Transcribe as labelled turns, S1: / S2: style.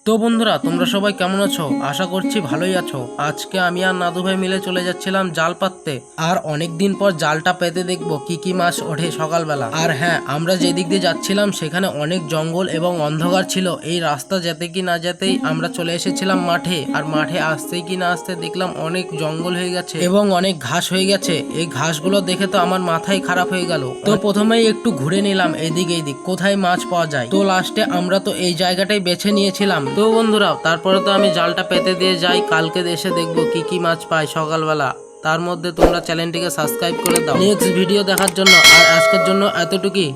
S1: তো বন্ধুরা, তোমরা সবাই কেমন আছো? আশা করছি ভালোই আছো। আজকে আমি আর নাদু ভাই মিলে চলে যাচ্ছিলাম জাল পাততে। আর অনেক দিন পর জালটা পেতে দেখবো কি কি মাছ ওঠে সকালবেলা। আর হ্যাঁ, আমরা যে দিক দিয়ে যাচ্ছিলাম সেখানে অনেক জঙ্গল এবং অন্ধকার ছিল। এই রাস্তা যেতে কি না যেতেই আমরা চলে এসেছিলাম মাঠে। আর মাঠে আসতেই কি না আসতে দেখলাম অনেক জঙ্গল হয়ে গেছে এবং অনেক ঘাস হয়ে গেছে। এই ঘাসগুলো দেখে তো আমার মাথাই খারাপ হয়ে গেল। তো প্রথমেই একটু ঘুরে নিলাম এদিক এইদিক কোথায় মাছ পাওয়া যায়। তো লাস্টে আমরা তো এই জায়গাটাই বেছে নিয়েছিলাম। তো বন্ধুরা, তারপরে তো আমি জালটা পেতে দিয়ে যাই। কালকে এসে দেখবো কি কি মাছ পাই সকালবেলা। তার মধ্যে তোমরা চ্যানেলটিকে সাবস্ক্রাইব করে দাও নেক্সট ভিডিও দেখার জন্য। আর আজকের জন্য এতটুকুই।